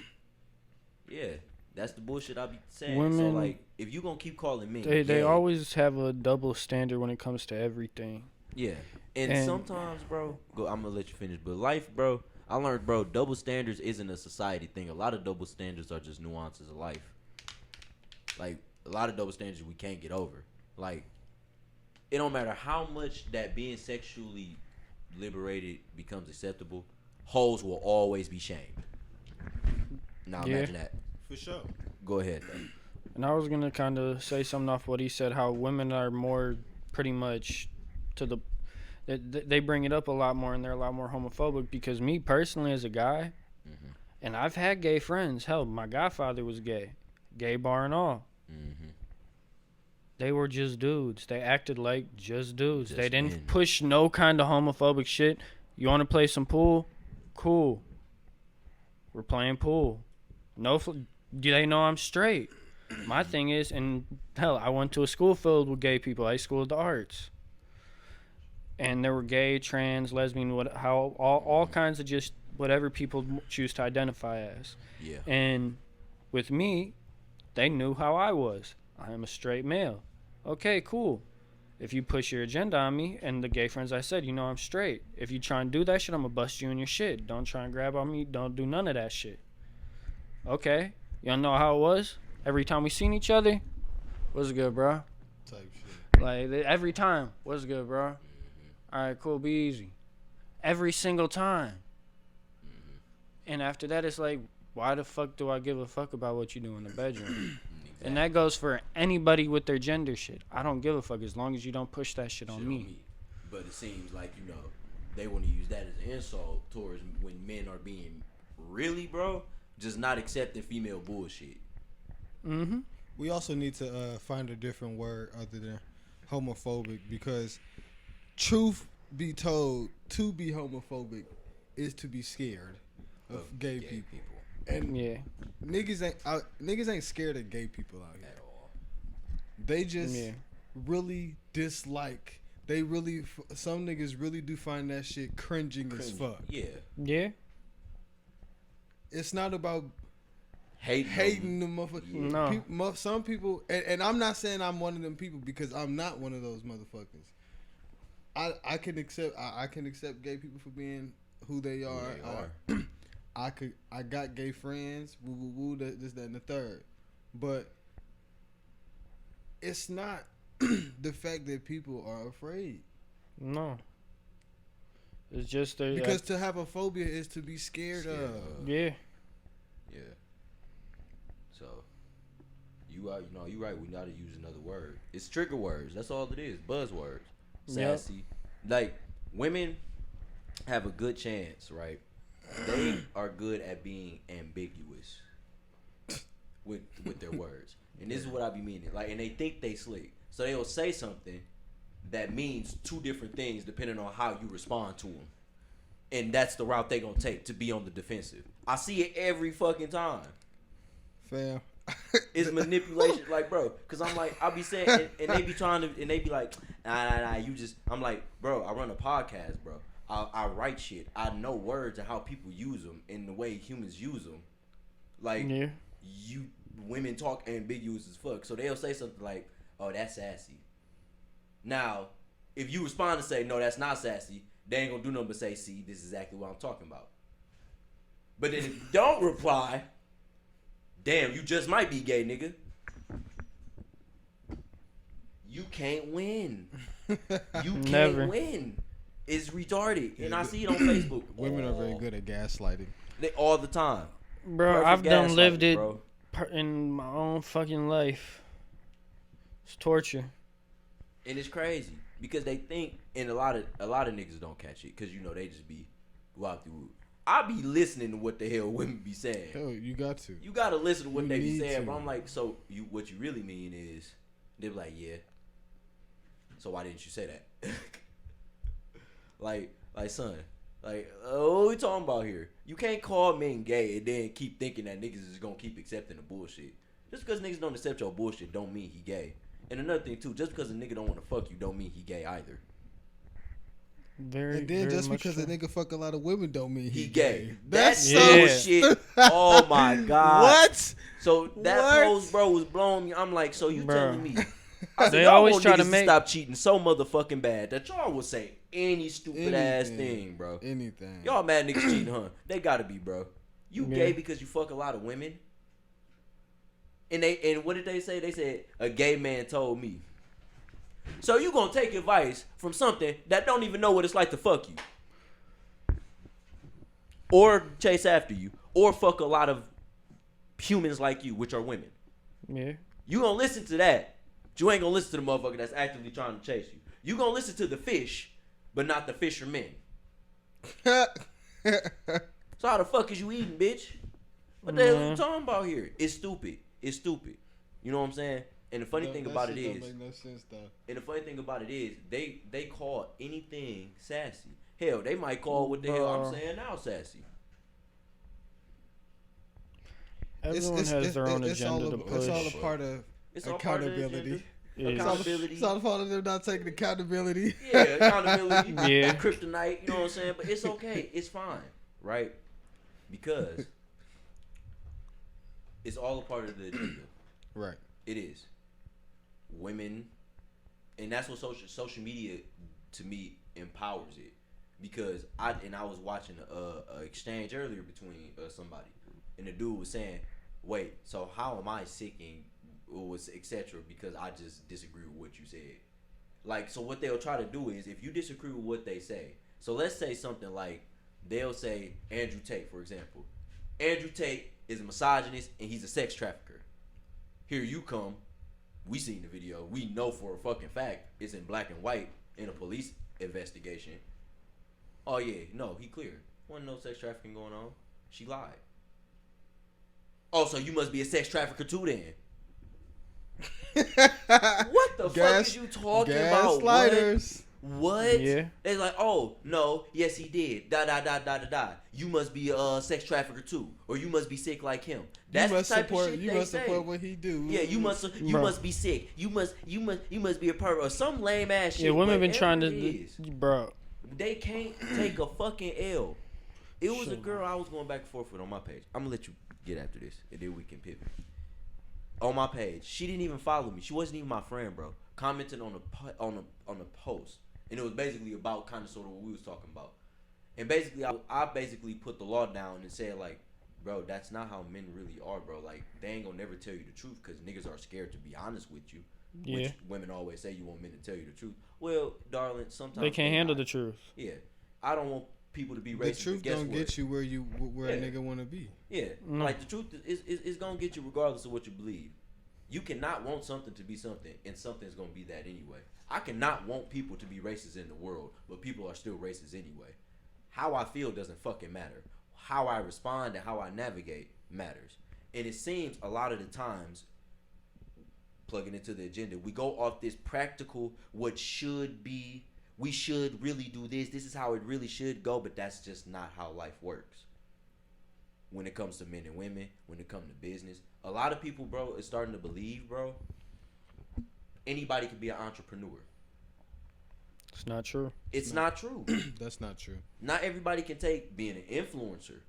Yeah, that's the bullshit I be saying. Women, so like, if you gonna keep calling me, They gay, always have a double standard when it comes to everything. yeah, and sometimes, bro, I'm gonna let you finish. But life, bro, I learned, bro, double standards isn't a society thing. A lot of double standards are just nuances of life. Like, a lot of double standards we can't get over. Like, it don't matter how much that being sexually liberated becomes acceptable, hoes will always be shamed. Now imagine that. For sure. Go ahead, though. And I was gonna kind of say something off what he said. How women are more, pretty much, to the, they bring it up a lot more, and they're a lot more homophobic. Because me personally, as a guy, and I've had gay friends. Hell, my godfather was gay bar and all. They were just dudes. They acted like just dudes. Just they didn't men. push no kind of homophobic shit. You want to play some pool? Cool. We're playing pool. Do they know I'm straight? My thing is, and hell, I went to a school filled with gay people. I school of the arts, and there were gay, trans, lesbian, all kinds of just whatever people choose to identify as. Yeah. And with me, they knew how I was. I am a straight male. Okay, cool. If you push your agenda on me, and the gay friends I said, I'm straight. If you try and do that shit, I'm gonna bust you in your shit. Don't try and grab on me. Don't do none of that shit. Okay. Y'all know how it was? Every time we seen each other, what's good, bro? Type shit. Like, every time, what's good, bro? All right, cool, be easy. Every single time. And after that, it's like, why the fuck do I give a fuck about what you do in the bedroom? And that goes for anybody with their gender shit. I don't give a fuck as long as you don't push that shit on me. But it seems like, they want to use that as an insult towards when men are being really, bro, just not accepting female bullshit. We also need to find a different word other than homophobic, because truth be told, to be homophobic is to be scared of gay people. And Yeah. niggas ain't scared of gay people out here. At all. They just really dislike. Some niggas really do find that shit cringing as fuck. Yeah. Yeah. It's not about hating the motherfucker. No. Some people, and I'm not saying I'm one of them people because I'm not one of those motherfuckers. I can accept gay people for being who they are. I got gay friends. Woo woo woo. This that and the third, but it's not the fact that people are afraid. No. It's just because to have a phobia is to be scared of. Yeah. Yeah. So you right. We gotta use another word. It's trigger words. That's all it is. Buzzwords. Sassy. Yep. Like women have a good chance, right? They are good at being ambiguous with their words. And this is what I be meaning. Like, and they think they slick. So they'll say something that means two different things depending on how you respond to them. And that's the route they gonna take to be on the defensive. I see it every fucking time. Fam. It's manipulation, like, bro. Cause I'm like, I'll be saying, and they be trying to, and they be like, nah, you just. I'm like, bro, I run a podcast, bro. I write shit. I know words and how people use them and the way humans use them. Like, you women talk ambiguous as fuck. So they'll say something like, "Oh, that's sassy." Now, if you respond and say, "No, that's not sassy," they ain't gonna do nothing but say, "See, this is exactly what I'm talking about." But then if you don't reply, damn, you just might be gay, nigga. You can't win. You can't win. It's retarded. And I see it on Facebook. Women are very good at gaslighting. They all the time. Bro, Perfect I've done lived it bro. In my own fucking life. It's torture. And it's crazy. Because they think, and a lot of niggas don't catch it. Because, they just be walk through. I be listening to what the hell women be saying. Hell, you got to. You got to listen to what they be saying. But I'm like, so what you really mean is, they be like, yeah. So why didn't you say that? like son, like what we talking about here? You can't call men gay and then keep thinking that niggas is gonna keep accepting the bullshit. Just because niggas don't accept your bullshit don't mean he gay. And another thing too, just because a nigga don't want to fuck you don't mean he gay either. And then just because a nigga fuck a lot of women don't mean he gay. That's so shit. Oh my god. What? So that post, bro, was blowing me. I'm like, so you telling me? I said, they always try to stop cheating so motherfucking bad that y'all will say any stupid ass thing, bro. Anything. Y'all mad niggas cheating, huh? They gotta be, bro. You gay because you fuck a lot of women? And what did they say? They said a gay man told me. So you gonna take advice from something that don't even know what it's like to fuck you, or chase after you, or fuck a lot of humans like you, which are women. Yeah. You gonna listen to that. You ain't gonna listen to the motherfucker that's actively trying to chase you. You gonna listen to the fish, but not the fishermen. So how the fuck is you eating, bitch? What the hell are you talking about here? It's stupid. It's stupid. You know what I'm saying? And the funny thing about it is, don't make no sense, though. And the funny thing about it is, they call anything sassy. Hell, they might call what the hell I'm saying now sassy. Everyone has their own agenda to push. It's all a part of accountability. It's all a part of them not taking accountability. Yeah, accountability. Yeah. Kryptonite, you know what I'm saying? But it's okay. It's fine, right? Because it's all a part of the agenda. Right. It is. Women, and that's what social media, to me, empowers it. Because I was watching a exchange earlier between somebody, and the dude was saying, wait, so how am I sick and was etc. because I just disagree with what you said. Like, so what they'll try to do is, if you disagree with what they say, so let's say something like, they'll say Andrew Tate, for example. Andrew Tate is a misogynist and he's a sex trafficker. Here you come. We seen the video. We know for a fucking fact it's in black and white in a police investigation. Oh yeah, no, he cleared. Wasn't no sex trafficking going on. She lied. Oh, so you must be a sex trafficker too then. What the fuck is you talking about? What? Yeah. They're like, oh, no, yes he did. You must be a sex trafficker too. Or you must be sick like him. That's the type of shit they say. Support what he do. Yeah, you must be sick. You must be a pervert or some lame ass shit. Yeah, women been trying to bro. They can't take a fucking L. It was a girl I was going back and forth with on my page. I'm gonna let you get after this, and then we can pivot. On my page, she didn't even follow me. She wasn't even my friend, bro. Commented on a post, and it was basically about kind of sort of what we was talking about. And basically, I basically put the law down and said like, bro, that's not how men really are, bro. Like, they ain't gonna never tell you the truth because niggas are scared to be honest with you. Yeah. Which women always say you want men to tell you the truth. Well, darling, sometimes They can't handle the truth. Yeah, I don't want people to be racist. The truth don't get you where a Yeah. nigga want to be. Yeah, No. like the truth is gonna get you regardless of what you believe. You cannot want something to be something, and something's gonna be that anyway. I cannot want people to be racist in the world, but people are still racist anyway. How I feel doesn't fucking matter. How I respond and how I navigate matters. And it seems a lot of the times, plugging into the agenda, we go off this practical, what should be, we should really do this, this is how it really should go, but that's just not how life works. When it comes to men and women, when it comes to business, a lot of people, bro, is starting to believe, bro, anybody can be an entrepreneur. It's not true. It's not true. That's not true. Not everybody can take being an influencer.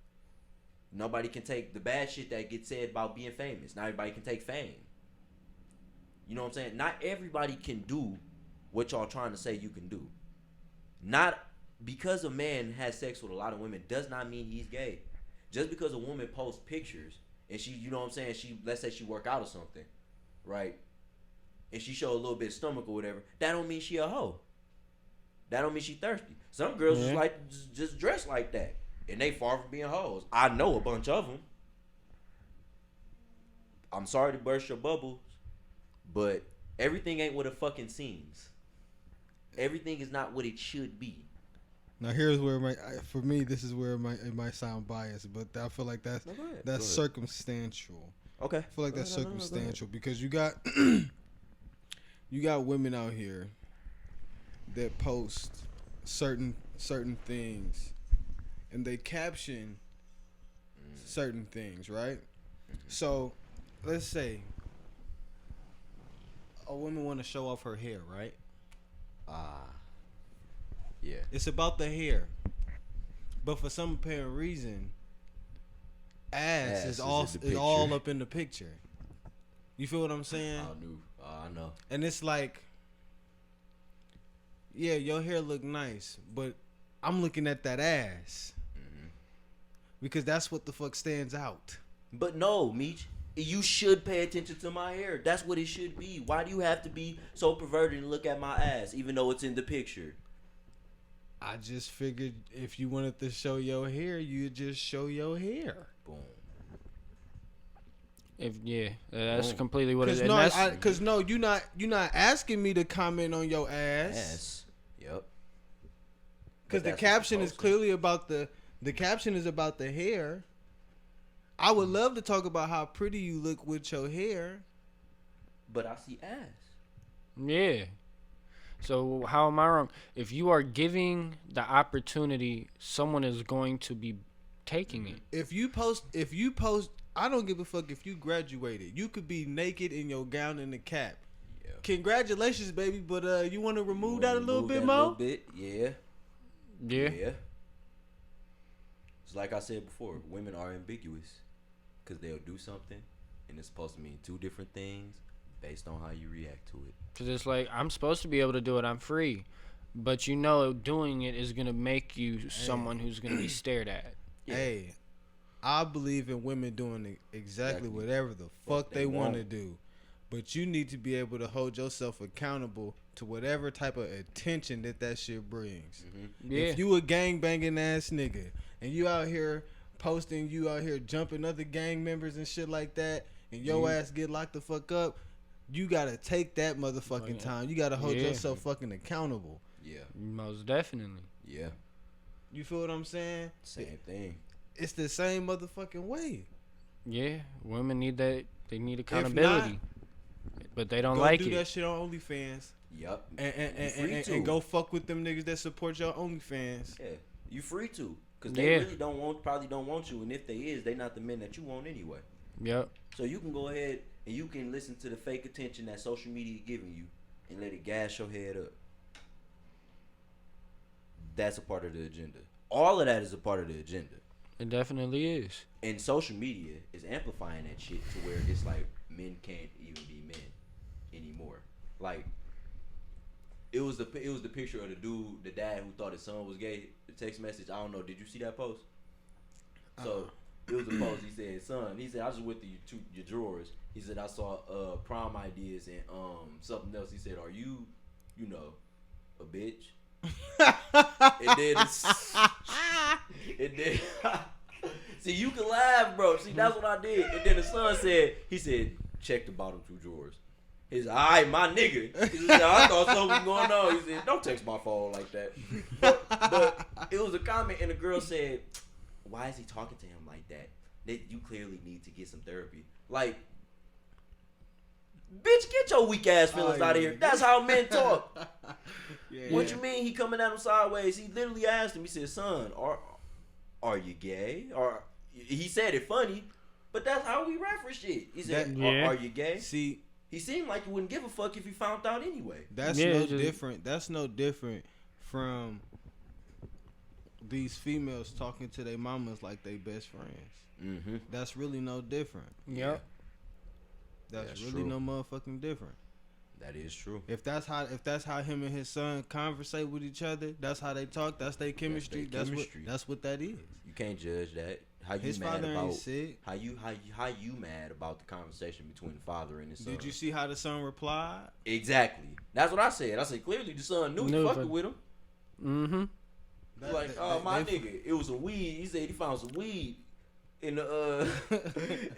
Nobody can take the bad shit that gets said about being famous. Not everybody can take fame. You know what I'm saying? Not everybody can do what y'all trying to say you can do. Not because a man has sex with a lot of women does not mean he's gay. Just because a woman posts pictures and she, you know what I'm saying, she, let's say she work out or something, right? And she show a little bit of stomach or whatever, that don't mean she a hoe. That don't mean she thirsty. Some girls just like just dress like that, and they far from being hoes. I know a bunch of them. I'm sorry to burst your bubbles, but everything ain't what it fucking seems. Everything is not what it should be. Now here's where for me, this is where it might sound biased, but I feel like that's circumstantial. Okay. I feel like that's circumstantial because you got you got women out here that post certain things and they caption certain things, right? So let's say a woman want to show off her hair, right? Yeah. It's about the hair, but for some apparent reason, ass is all up in the picture. You feel what I'm saying? I know. And it's like, yeah, your hair look nice, but I'm looking at that ass because that's what the fuck stands out. But no, Meech, you should pay attention to my hair. That's what it should be. Why do you have to be so perverted and look at my ass, even though it's in the picture? I just figured if you wanted to show your hair, you'd just show your hair. Boom. That's completely what it is. Because you're not asking me to comment on your ass. Yep. Because the caption is clearly about the caption is about the hair. I would love to talk about how pretty you look with your hair, but I see ass. Yeah. So how am I wrong? If you are giving the opportunity, someone is going to be taking it. If you post, I don't give a fuck if you graduated. You could be naked in your gown and the cap. Yeah. Congratulations, baby. But you want to remove that a little bit more? Yeah. Yeah. It's like I said before. Women are ambiguous because they'll do something, and it's supposed to mean two different things based on how you react to it. Because it's like, I'm supposed to be able to do it. I'm free. But you know doing it is going to make you someone who's going to be stared at. Yeah. Hey, I believe in women doing exactly whatever the fuck they want to do. But you need to be able to hold yourself accountable to whatever type of attention that shit brings. Mm-hmm. Yeah. If you a gangbanging ass nigga and you out here posting, you out here jumping other gang members and shit like that, and your ass get locked the fuck up, you gotta take that motherfucking time. You gotta hold yourself fucking accountable. Yeah. Most definitely. Yeah. You feel what I'm saying? Same thing. It's the same motherfucking way. Yeah. Women need that. They need accountability. But they don't like it. Go do that shit on OnlyFans. Yup. And go fuck with them niggas that support your OnlyFans. Yeah. You free to. Because they really probably don't want you. And if they is, they not the men that you want anyway. Yep. So you can go ahead and you can listen to the fake attention that social media giving you and let it gas your head up. That's a part of the agenda. All of that is a part of the agenda. It definitely is. And social media is amplifying that shit to where it's like men can't even be men anymore. Like it was the picture of the dad who thought his son was gay. The text message. I don't know. Did you see that post? So it was a post. He said, "Son," he said, "I just went through your drawers." He said, "I saw prom ideas and something else." He said, "Are you, a bitch?" and then see, you can laugh, bro. See, that's what I did. And then the son said, "Check the bottom 2 drawers." He said, "All right, my nigga." He said, "I thought something was going on." He said, "Don't text my phone like that." But it was a comment, and the girl said, "Why is he talking to him like that? You clearly need to get some therapy." Like, bitch, get your weak ass feelings out of here. That's how men talk. What you mean he coming at him sideways? He literally asked him. He said, "Son, are you gay?" Or he said it funny, but that's how we reference shit. He said, "Are you gay?" See, he seemed like he wouldn't give a fuck if he found out anyway. That's no different. That's no different from these females talking to their mamas like they best friends. Mm-hmm. That's really no different. Yep. That's really true. No motherfucking different. That is true. If that's how him and his son conversate with each other, that's how they talk. That's their chemistry. That's what that is. You can't judge that. How you his mad about? How you mad about the conversation between the father and his son? Did you see how the son replied? Exactly. That's what I said. I said clearly the son knew he fucking with him. Mm-hmm. My nigga, it was some weed. He said he found some weed in the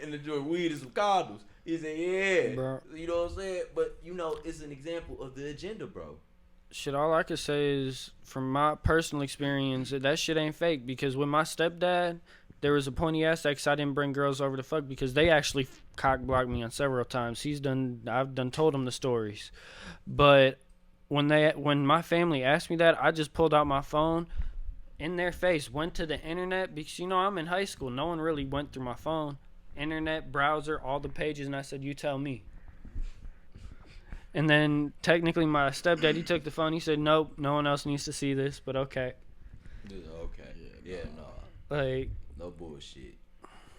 in the joint, weed and some condoms. He said, "Yeah, bro." You know what I'm saying? But it's an example of the agenda, bro. Shit, all I could say is from my personal experience that shit ain't fake, because with my stepdad, there was a point he asked that 'cause I didn't bring girls over to fuck because they actually cock blocked me on several times. I've done told him the stories, but when my family asked me that, I just pulled out my phone. In their face, went to the internet because I'm in high school. No one really went through my phone, internet, browser, all the pages, and I said, "You tell me." And then technically, my stepdad, he took the phone. He said, "Nope, no one else needs to see this." But okay. Okay. Yeah. No. Like. No bullshit.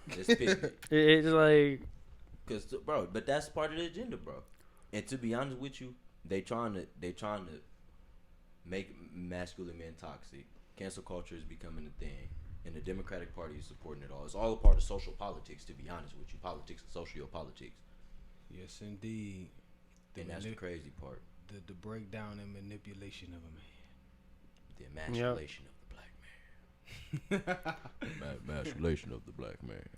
Just pick it. It's like. Cause, bro, but that's part of the agenda, bro. And to be honest with you, they trying to make masculine men toxic. Cancel culture is becoming a thing, and the Democratic Party is supporting it all. It's all a part of social politics, to be honest with you. Politics and sociopolitics. Yes, indeed. And that's the crazy part. The breakdown and manipulation of a man. The emasculation of the black man. Emasculation of the black man.